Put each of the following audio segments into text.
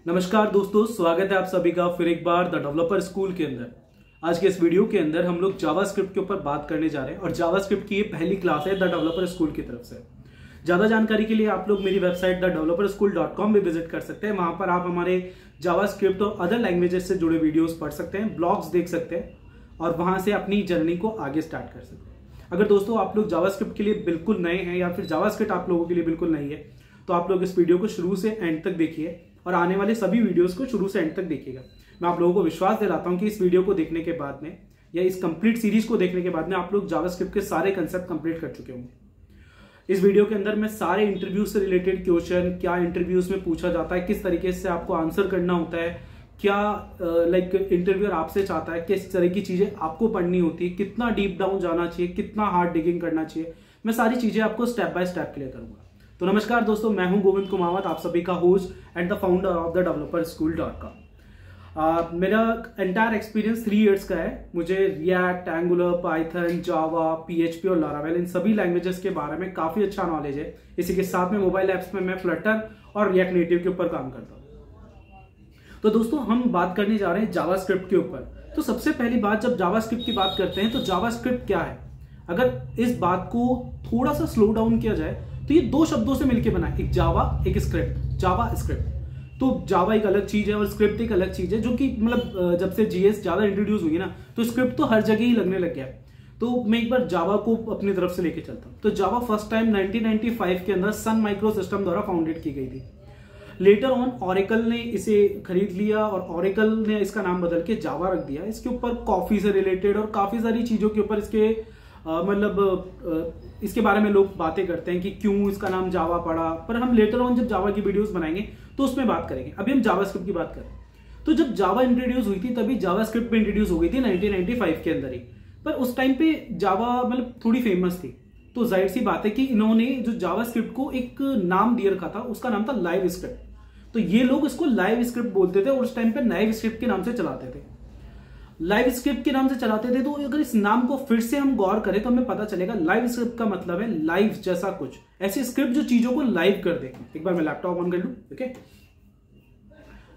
नमस्कार दोस्तों, स्वागत है आप सभी का फिर एक बार द डेवलपर स्कूल के अंदर। आज के इस वीडियो के अंदर हम लोग जावास्क्रिप्ट के ऊपर बात करने जा रहे हैं और जावास्क्रिप्ट की ये पहली क्लास है द डेवलपर स्कूल की तरफ से। ज्यादा जानकारी के लिए आप लोग मेरी वेबसाइट thedeveloperschool.com भी विजिट कर सकते हैं। वहां पर आप हमारे जावास्क्रिप्ट और अदर लैंग्वेजेस से जुड़े वीडियोस पढ़ सकते हैं, ब्लॉग्स देख सकते हैं और वहां से अपनी जर्नी को आगे स्टार्ट कर सकते हैं। अगर दोस्तों आप लोग जावास्क्रिप्ट के लिए बिल्कुल नए हैं या फिर जावास्क्रिप्ट आप लोगों के लिए बिल्कुल नहीं है, तो आप लोग इस वीडियो को शुरू से एंड तक देखिए और आने वाले सभी वीडियोस को शुरू से एंड तक देखिएगा। मैं आप लोगों को विश्वास दिलाता हूं कि इस वीडियो को देखने के बाद में या इस कंप्लीट सीरीज को देखने के बाद में आप लोग जावास्क्रिप्ट के सारे कंसेप्ट कंप्लीट कर चुके होंगे। इस वीडियो के अंदर मैं सारे इंटरव्यू से रिलेटेड क्वेश्चन, क्या इंटरव्यूज में पूछा जाता है, किस तरीके से आपको आंसर करना होता है, क्या इंटरव्यूअर आपसे चाहता है, किस तरह की चीजें आपको पढ़नी होती है, कितना डीप डाउन जाना चाहिए, कितना हार्ड डिगिंग करना चाहिए, मैं सारी चीजें आपको स्टेप बाय स्टेप क्लियर करूंगा। तो नमस्कार दोस्तों, मैं हूं गोविंद कुमावत, आप सभी का host and the founder of the developerschool.com। मेरा एंटायर एक्सपीरियंस 3 इयर्स का है। मुझे रिएक्ट, एंगुलर, पाइथन, जावा, पीएचपी और लारावेल इन सभी लैंग्वेजेस के बारे में काफी अच्छा नॉलेज है। इसी के साथ में मोबाइल एप्स में मैं फ्लटर और रिएक्ट नेटिव के ऊपर काम करता हूं। तो दोस्तों हम बात करने जा रहे हैं जावास्क्रिप्ट के ऊपर। तो सबसे पहली बात, जब जावास्क्रिप्ट की बात करते हैं तो जावास्क्रिप्ट क्या है? अगर इस बात को थोड़ा सा स्लो डाउन किया जाए तो ये 2 शब्दों से मिलकर बना है, एक जावा एक स्क्रिप्ट। जावा स्क्रिप्ट, तो जावा एक अलग चीज है और स्क्रिप्ट एक अलग चीज है, जो कि मतलब जब से जीएस ज्यादा इंट्रोड्यूस हुई ना तो स्क्रिप्ट तो हर जगह ही लगने लग गया। तो मैं एक बार जावा को अपनी तरफ से लेके चलता हूं। तो जावा फर्स्ट टाइम 1995 के अंदर सन माइक्रो सिस्टम द्वारा फाउंडेड की गई थी। लेटर ऑन ऑरेकल ने इसे खरीद लिया और ऑरेकल ने इसका नाम बदल के जावा रख दिया। इसके ऊपर कॉफी से रिलेटेड और काफी सारी चीजों के ऊपर इसके बारे में लोग बातें करते हैं कि क्यों इसका नाम जावा पड़ा, पर हम लेटर ऑन जब जावा की वीडियोस बनाएंगे तो उसमें बात करेंगे। अभी हम जावास्क्रिप्ट की बात करें तो जब जावा इंट्रोड्यूस हुई थी तभी जावास्क्रिप्ट भी इंट्रोड्यूस हो गई थी 1995 के अंदर ही। पर उस टाइम पे जावा थोड़ी फेमस थी, तो जाहिर सी बात है कि इन्होंने जो जावास्क्रिप्ट को एक नाम दिए रखा था, उसका नाम था लाइव स्क्रिप्ट। तो ये लोग इसको लाइव स्क्रिप्ट बोलते थे और उस टाइम पे लाइव स्क्रिप्ट के नाम से चलाते थे। लाइव स्क्रिप्ट के नाम से चलाते थे। तो अगर इस नाम को फिर से हम गौर करें तो हमें पता चलेगा लाइव स्क्रिप्ट का मतलब है लाइव जैसा कुछ, ऐसी स्क्रिप्ट जो चीजों को लाइव कर दे। एक बार मैं लैपटॉप ऑन कर लूं, ओके?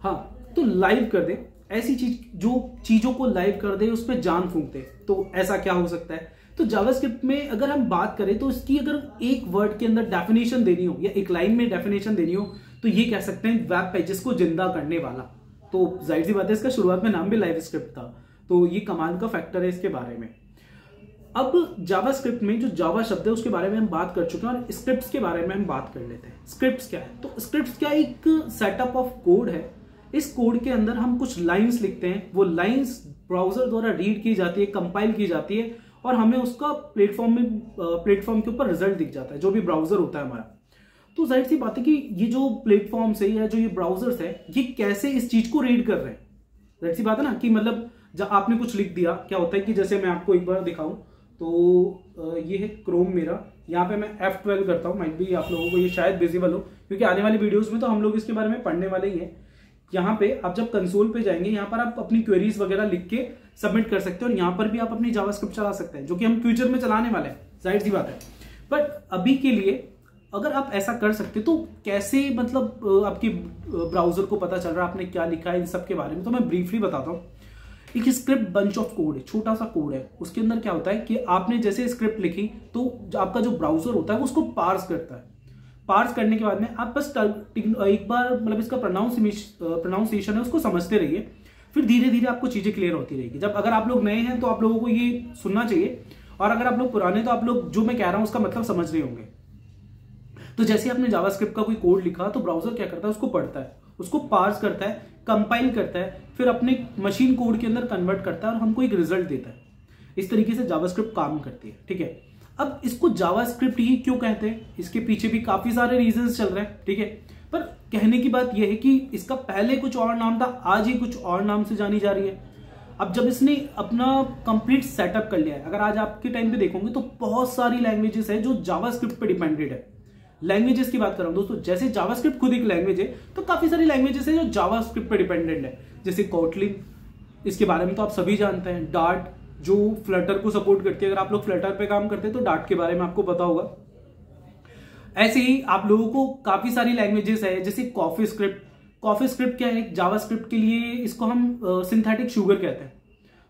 हाँ, तो लाइव कर दे, ऐसी चीज जो चीजों को लाइव कर दे, उस पर जान फूंक दे। तो ऐसा क्या हो सकता है? तो जावास्क्रिप्ट में अगर हम बात करें तो इसकी अगर एक वर्ड के अंदर डेफिनेशन देनी हो या एक लाइन में डेफिनेशन देनी हो तो ये कह सकते हैं वेब पेजेस को जिंदा करने वाला। तो जाहिर सी बात है, इसका शुरुआत में नाम भी लाइव स्क्रिप्ट था, तो ये कमाल का फैक्टर है इसके बारे में। अब जावास्क्रिप्ट में जो जावा शब्द है उसके बारे में हम बात कर चुके हैं और स्क्रिप्ट्स के बारे में हम बात कर लेते हैं। स्क्रिप्ट्स क्या है? तो स्क्रिप्ट्स क्या एक सेटअप ऑफ कोड है। इस कोड के अंदर हम कुछ लाइंस लिखते हैं, वो लाइंस ब्राउजर द्वारा रीड की जाती है, कंपाइल की जाती है और हमें उसका प्लेटफॉर्म के ऊपर रिजल्ट दिख जाता है, जो भी ब्राउजर होता है हमारा। तो जाहिर सी बात है कि ये जो प्लेटफॉर्म्स है या जो ये ब्राउजर्स है, ये कैसे इस चीज को रीड कर रहे हैं। जाहिर सी बात है ना कि मतलब जब आपने कुछ लिख दिया, क्या होता है कि जैसे मैं आपको एक बार दिखाऊं तो ये है क्रोम मेरा, यहाँ पे मैं F12 करता हूँ। माइट भी आप लोगों को ये शायद विजिबल हो, क्योंकि आने वाली वीडियोस में तो हम लोग इसके बारे में पढ़ने वाले ही हैं। यहाँ पे आप जब कंसोल पे जाएंगे, यहाँ पर आप अपनी क्वेरीज वगैरह लिख के सबमिट कर सकते हैं और यहाँ पर भी आप अपनी जावास्क्रिप्ट चला सकते हैं, जो कि हम फ्यूचर में चलाने वाले हैं, जाहिर सी बात है। बट अभी के लिए अगर आप ऐसा कर सकते तो कैसे, मतलब आपकी ब्राउजर को पता चल रहा है आपने क्या लिखा है, इन सब के बारे में तो मैं ब्रीफली बताता हूँ। एक स्क्रिप्ट बंच ऑफ कोड है, छोटा सा कोड है। उसके अंदर क्या होता है कि आपने जैसे स्क्रिप्ट लिखी तो आपका जो ब्राउजर होता है वो उसको पार्स करता है। पार्स करने के बाद में आप बस एक बार इसका प्रोनाउंसिएशन है उसको समझते रहिए, फिर धीरे धीरे आपको चीजें क्लियर होती रहेगी। जब अगर आप लोग नए हैं तो आप लोगों को ये सुनना चाहिए, और अगर आप लोग पुराने तो आप लोग जो मैं कह रहा हूं उसका मतलब समझ रहे होंगे। तो जैसे आपने जावास्क्रिप्ट का कोई कोड लिखा तो ब्राउजर क्या करता है, उसको पढ़ता है, उसको पार्स करता है, कंपाइल करता है, फिर अपने मशीन कोड के अंदर कन्वर्ट करता है और हमको एक रिजल्ट देता है। इस तरीके से जावास्क्रिप्ट काम करती है, ठीक है? अब इसको जावास्क्रिप्ट ही क्यों कहते हैं, इसके पीछे भी काफी सारे रीजंस चल रहे हैं, ठीक है? पर कहने की बात यह है कि इसका पहले कुछ और नाम था, आज ही कुछ और नाम से जानी जा रही है। अब जब इसने अपना कंप्लीट सेटअप कर लिया है, अगर आज आपके टाइम पे देखोगे तो बहुत सारी लैंग्वेजेस है जो जावास्क्रिप्ट पे डिपेंडेड है। लैंग्वेजेस की बात कर रहा हूं दोस्तों, जैसे जावास्क्रिप्ट खुद एक लैंग्वेज है, तो काफी सारी लैंग्वेजेस है जो जावास्क्रिप्ट पे डिपेंडेंट है। जैसे कोटलिन, इसके बारे में तो आप सभी जानते हैं। डार्ट, जो फ्लटर को सपोर्ट करती है, अगर आप लोग फ्लटर पे काम करते हैं तो डार्ट के बारे में आपको पता होगा। ऐसे ही आप लोगों को काफी सारी लैंग्वेजेस है, जैसे कॉफी स्क्रिप्ट। कॉफी स्क्रिप्ट क्या है, जावास्क्रिप्ट के लिए इसको हम सिंथेटिक शुगर कहते हैं।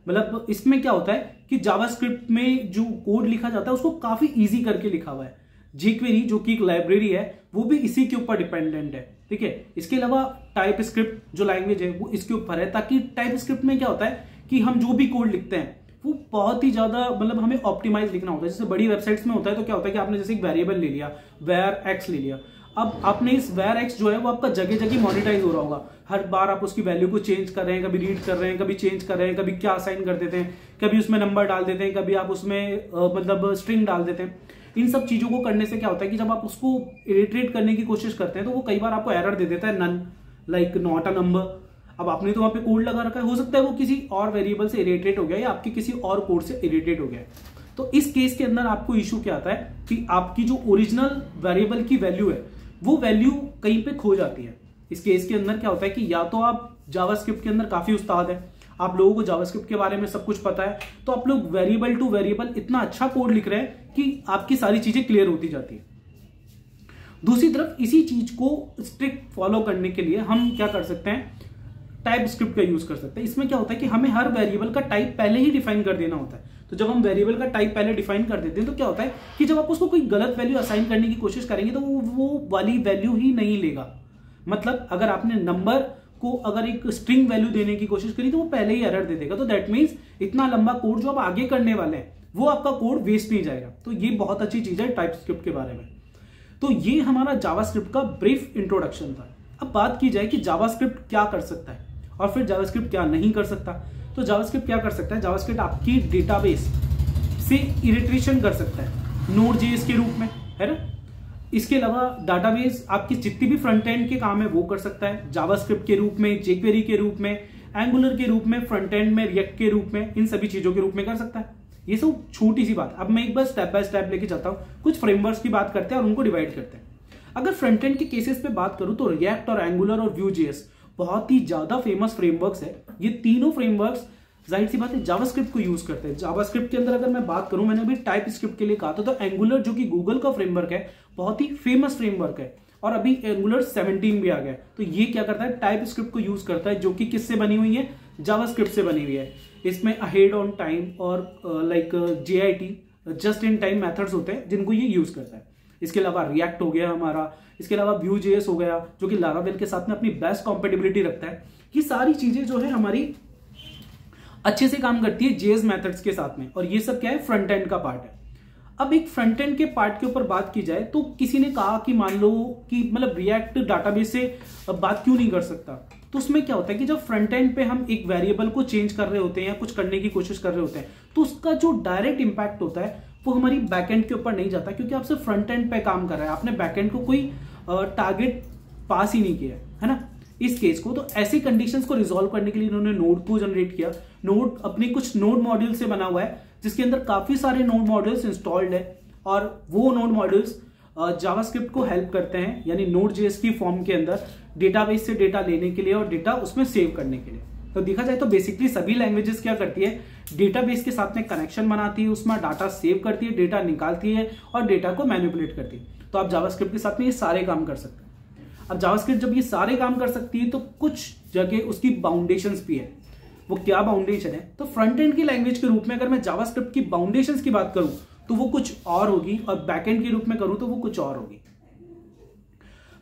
मतलब इसमें क्या होता है कि जावास्क्रिप्ट में जो कोड लिखा जाता है उसको काफी इजी करके लिखा हुआ है। jQuery जो कि एक लाइब्रेरी है वो भी इसी के ऊपर डिपेंडेंट है, ठीक है। इसके अलावा टाइप स्क्रिप्ट जो लैंग्वेज है वो इसके ऊपर है, ताकि टाइप स्क्रिप्ट में क्या होता है कि हम जो भी कोड लिखते हैं वो बहुत ही ज्यादा मतलब हमें ऑप्टिमाइज लिखना होता है। जैसे बड़ी वेबसाइट्स में होता है तो क्या होता है कि आपने जैसे एक वेरिएबल ले लिया var x ले लिया, अब आपने इस var x जो है वो आपका जगह जगह मॉनिटाइज हो रहा होगा, हर बार आप उसकी वैल्यू को चेंज कर रहे हैं, कभी रीड कर रहे हैं, कभी चेंज कर रहे हैं, कभी क्या असाइन कर देते हैं, कभी उसमें नंबर डाल देते हैं, कभी आप उसमें मतलब स्ट्रिंग डाल देते हैं। इन सब चीजों को करने से क्या होता है कि जब आप उसको इरिट्रेट करने की कोशिश करते हैं तो वो कई बार आपको एरर दे देता है, NaN like not a number. अब आपने तो वहां पे कोड लगा रखा है, हो सकता है वो किसी और वेरिएबल से इरिटेट हो गया या आपके किसी और कोड से इरिटेट हो गया। तो इस केस के अंदर आपको इश्यू क्या आता है कि आपकी जो ओरिजिनल वेरिएबल की वैल्यू है वो वैल्यू कहीं पे खो जाती है। इस केस के अंदर क्या होता है कि या तो आप जावास्क्रिप्ट के अंदर काफी उस्ताद है, आप लोगों को जावास्क्रिप्ट के बारे में सब कुछ पता है, तो आप लोग वेरिएबल टू वेरिएबल इतना अच्छा कोड लिख रहे हैं कि आपकी सारी चीजें क्लियर होती जाती है। दूसरी तरफ इसी चीज को स्ट्रिक्ट फॉलो करने के लिए हम क्या कर सकते हैं, टाइप स्क्रिप्ट का यूज कर सकते हैं। इसमें क्या होता है कि हमें हर वेरिएबल का टाइप पहले ही डिफाइन कर देना होता है। तो जब हम वेरिएबल का टाइप पहले डिफाइन कर देते हैं तो क्या होता है कि जब आप उसको कोई गलत वैल्यू असाइन करने की कोशिश करेंगे तो वो वाली वैल्यू ही नहीं लेगा। मतलब अगर आपने नंबर को अगर एक स्ट्रिंग वैल्यू देने की कोशिश करी तो वो पहले ही एरर दे देगा। तो दैट मीन्स इतना लंबा कोड जो आप आगे करने वाले हैं वो आपका कोड वेस्ट नहीं जाएगा। तो ये बहुत अच्छी चीज है टाइप स्क्रिप्ट के बारे में। तो ये हमारा जावास्क्रिप्ट का ब्रीफ इंट्रोडक्शन था। अब बात की जाए कि जावास्क्रिप्ट क्या कर सकता है और फिर जावास्क्रिप्ट क्या नहीं कर सकता। तो जावास्क्रिप्ट क्या कर सकता है, जावास्क्रिप्ट आपकी डेटाबेस से इरिट्रेशन कर सकता है नोड.js के रूप में, है ना। इसके अलावा डाटाबेस आपकी जितनी भी फ्रंट एंड के काम है वो कर सकता है जावास्क्रिप्ट के रूप में, jQuery के रूप में, एंगुलर के रूप में, फ्रंट एंड में, रिएक्ट के रूप में, इन सभी चीजों के रूप में कर सकता है। ये सब छोटी सी बात। अब मैं एक बार स्टेप बाय स्टेप लेके चलता हूँ, कुछ फ्रेमवर्क्स की बात करते हैं और उनको डिवाइड करते हैं। अगर फ्रंट एंड के केसेस पे बात करूं तो रिएक्ट और एंगुलर और Vue.js बहुत ही ज्यादा फेमस फ्रेमवर्क्स है। ये तीनों फ्रेमवर्क्स जाहिर सी बात है जावास्क्रिप्ट को यूज करते हैं। जावास्क्रिप्ट के अंदर अगर मैं बात करूं, मैंने अभी टाइप स्क्रिप्ट के लिए कहा था, तो एंगुलर जो कि गूगल का फ्रेमवर्क है बहुत ही फेमस फ्रेमवर्क है और अभी एंगुलर 17 भी आ गया। तो ये क्या करता है, टाइप स्क्रिप्ट को यूज करता है जो कि किससे बनी हुई है, जावास्क्रिप्ट से बनी हुई है। इसमें अहेड ऑन टाइम और like JIT just in time methods होते हैं जिनको ये यूज करता है। इसके अलावा रिएक्ट हो गया हमारा, इसके अलावा Vue.js हो गया जो कि लारावेल के साथ में अपनी बेस्ट कॉम्पेटिबिलिटी रखता है। ये सारी चीजें जो है हमारी अच्छे से काम करती है JS मेथड्स के साथ में, और ये सब क्या है, फ्रंट एंड का पार्ट है। अब एक फ्रंट एंड के पार्ट के ऊपर बात की जाए तो किसी ने कहा कि मान लो कि मतलब रिएक्ट डाटाबेस से बात क्यों नहीं कर सकता। तो उसमें क्या होता है कि जब फ्रंट एंड पे हम एक वेरिएबल को चेंज कर रहे होते हैं या कुछ करने की कोशिश कर रहे होते हैं तो उसका जो डायरेक्ट इंपैक्ट होता है वो हमारी बैकएंड के ऊपर नहीं जाता, क्योंकि आप सिर्फ फ्रंट एंड पे काम कर रहे हैं, आपने बैकएंड को कोई टारगेट पास ही नहीं किया है ना इस केस को। तो ऐसी कंडीशंस को रिजॉल्व करने के लिए इन्होंने नोड को जनरेट किया। नोड अपनी कुछ नोड मॉड्यूल से बना हुआ है जिसके अंदर काफी सारे नोड मॉड्यूल्स इंस्टॉल्ड है, और वो नोड मॉड्यूल्स जावास्क्रिप्ट को हेल्प करते हैं, यानी Node.js की फॉर्म के अंदर डेटाबेस से डेटा लेने के लिए और डेटा उसमें सेव करने के लिए। तो देखा जाए तो बेसिकली सभी लैंग्वेजेस क्या करती है, डेटाबेस के साथ में कनेक्शन बनाती है, उसमें डाटा सेव करती है, डेटा निकालती है और डेटा को मैनिपुलेट करती है। तो आप जावास्क्रिप्ट के साथ में ये सारे काम कर सकते हैं। अब जावास्क्रिप्ट जब ये सारे काम कर सकती है तो कुछ जगह उसकी बाउंडेशंस भी है। वो क्या बाउंडेशन है, तो फ्रंट एंड की लैंग्वेज के रूप में अगर मैं जावास्क्रिप्ट की बाउंडेशंस की बात करूं तो वो कुछ और होगी, और बैकएंड के रूप में करूं तो वो कुछ और होगी।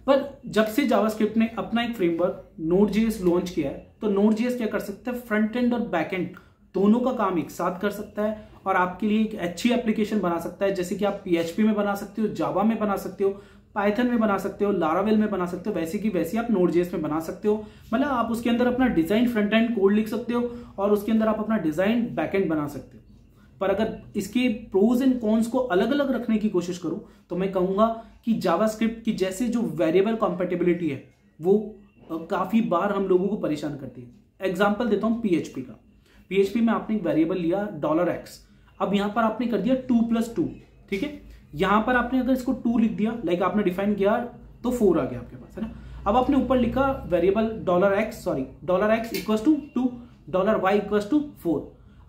पर जब से जावास्क्रिप्ट ने अपना एक फ्रेमवर्क Node.js लॉन्च किया है तो Node.js क्या कर सकता है, फ्रंट एंड और बैकएंड दोनों का काम एक साथ कर सकता है और आपके लिए एक अच्छी एप्लीकेशन बना सकता है। जैसे कि आप PHP में बना सकते हो, जावा में बना सकते हो, पाइथन में बना सकते हो, लारावेल में बना सकते हो, वैसे की वैसी आप Node.js में बना सकते हो। मतलब आप उसके अंदर अपना डिजाइन फ्रंट एंड कोड लिख सकते हो और उसके अंदर आप अपना डिजाइन बैकएंड बना सकते हो। पर अगर इसके प्रोज एंड कॉन्स को अलग अलग रखने की कोशिश करूं तो मैं कहूंगा कि जावास्क्रिप्ट की जैसे जो वेरिएबल कॉम्पेटिबिलिटी है वो काफी बार हम लोगों को परेशान करती है। एग्जांपल देता हूं PHP का। PHP में आपने एक वेरिएबल लिया $x, अब यहां पर आपने कर दिया 2+2, ठीक है। यहां पर आपने अगर इसको 2 लिख दिया, लाइक आपने डिफाइन किया तो 4 आ गया आपके पास, है ना। अब आपने ऊपर लिखा variable $x equals to 2, $y equals to 4,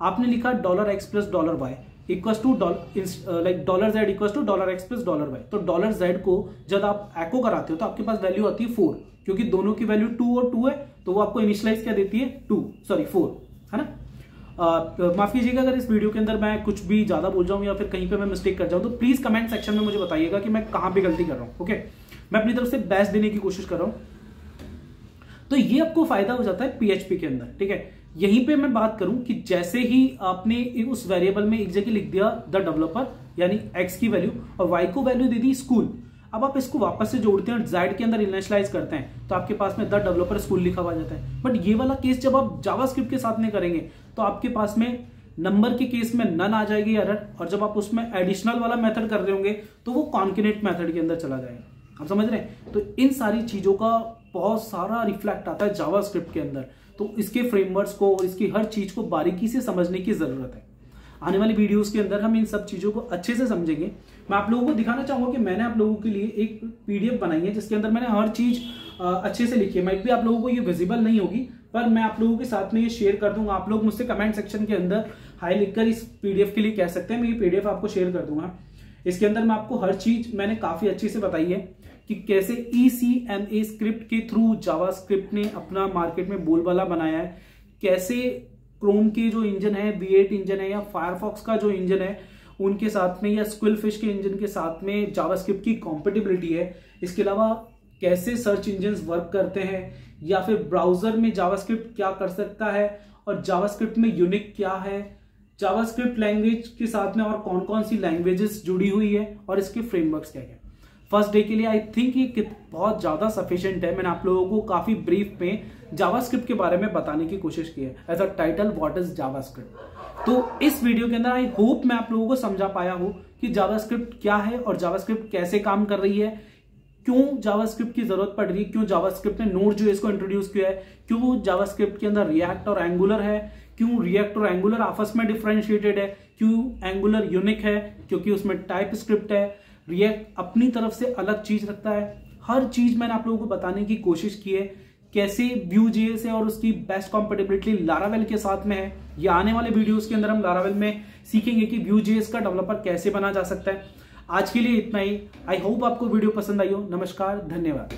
आपने लिखा $x plus $y, equal to like $z equal to $x plus $y। तो $z को जब आप एको कराते हो तो आपके पास वैल्यू आती है 4, क्योंकि दोनों की वैल्यू 2 और 2 है, तो वो आपको इनिशियलाइज क्या देती है 4, है ना। माफ कीजिएगा अगर इस वीडियो के अंदर मैं कुछ भी ज्यादा बोल जाऊं या फिर कहीं पे मैं मिस्टेक कर जाऊं तो प्लीज कमेंट सेक्शन में मुझे बताइएगा कि मैं कहां पे गलती कर रहा हूं। ओके, मैं अपनी तरफ से बेस्ट देने की कोशिश कर रहा हूं। तो ये आपको फायदा हो जाता है पीएचपी के अंदर, ठीक है। यहीं पे मैं बात करूं कि जैसे ही आपने उस वेरिएबल में एक जगह लिख दिया द डेवलपर, यानी x की वैल्यू और y को वैल्यू दे दी स्कूल, अब आप इसको वापस से जोड़ते हैं और z के अंदर इनिशियलाइज करते हैं तो आपके पास में द डेवलपर स्कूल लिखा हुआ जाता है। बट ये वाला केस जब आप जावास्क्रिप्ट के साथ में करेंगे तो आपके पास में नंबर के केस में नन आ जाएगी एरर, और जब आप उसमें एडिशनल वाला मेथड कर रहे होंगे तो वो कॉन्केनेट मेथड के अंदर चला जाएगा। आप समझ रहे हैं। तो इन सारी चीजों का बहुत सारा रिफ्लेक्ट आता है जावास्क्रिप्ट के अंदर, तो इसके फ्रेमवर्क्स को और इसकी हर चीज को बारीकी से समझने की जरूरत है। आने वाली वीडियोस के अंदर हम इन सब चीजों को अच्छे से समझेंगे। मैं आप लोगों को दिखाना चाहूंगा कि मैंने आप लोगों के लिए एक पीडीएफ बनाई है जिसके अंदर मैंने हर चीज अच्छे से लिखी है। माइट भी आप लोगों को ये विजिबल नहीं होगी, पर मैं आप लोगों के साथ में ये शेयर कर दूंगा। आप लोग मुझसे कमेंट सेक्शन के अंदर हाई लिखकर इस पीडीएफ के लिए कह सकते हैं, मैं ये पीडीएफ आपको शेयर कर दूंगा। इसके अंदर मैं आपको हर चीज मैंने काफी अच्छे से बताई है कि कैसे ECMA स्क्रिप्ट के थ्रू जावास्क्रिप्ट ने अपना मार्केट में बोलबाला बनाया है, कैसे क्रोम के जो इंजन है, V8 इंजन है या फायरफॉक्स का जो इंजन है उनके साथ में, या स्क्विलफिश के इंजन के साथ में जावास्क्रिप्ट की कॉम्पेटिबिलिटी है। इसके अलावा कैसे सर्च इंजन वर्क करते हैं, या फिर ब्राउजर में जावास्क्रिप्ट क्या कर सकता है, और जावास्क्रिप्ट में यूनिक क्या है, जावास्क्रिप्ट लैंग्वेज के साथ में और कौन कौन सी लैंग्वेजेस जुड़ी हुई है, और इसके फ्रेमवर्क्स क्या क्या। फर्स्ट डे के लिए आई थिंक ये बहुत ज्यादा सफिशिएंट है। मैंने आप लोगों को काफी ब्रीफ में जावास्क्रिप्ट के बारे में बताने की कोशिश की है as a title what is JavaScript. तो इस वीडियो के अंदर आई होप मैं आप लोगों को समझा पाया हूं कि जावास्क्रिप्ट क्या है और जावास्क्रिप्ट कैसे काम कर रही है, क्यों जावास्क्रिप्ट की जरूरत पड़ रही है, क्यों जावास्क्रिप्ट ने Node.js को इंट्रोड्यूस किया है, क्यों जावास्क्रिप्ट के अंदर रिएक्ट और एंगुलर है, क्यों रिएक्ट और एंगुलर आपस में डिफरेंशिएटेड है, क्यों एंगुलर यूनिक है क्योंकि उसमें टाइप स्क्रिप्ट है, रिएक्ट अपनी तरफ से अलग चीज रखता है। हर चीज मैंने आप लोगों को बताने की कोशिश की है। कैसे Vue.js है और उसकी बेस्ट कॉम्पेटिबिलिटी लारावेल के साथ में है, या आने वाले वीडियोस के अंदर हम लारावेल में सीखेंगे कि Vue.js का डेवलपर कैसे बना जा सकता है। आज के लिए इतना ही। आई होप आपको वीडियो पसंद आई हो। नमस्कार, धन्यवाद।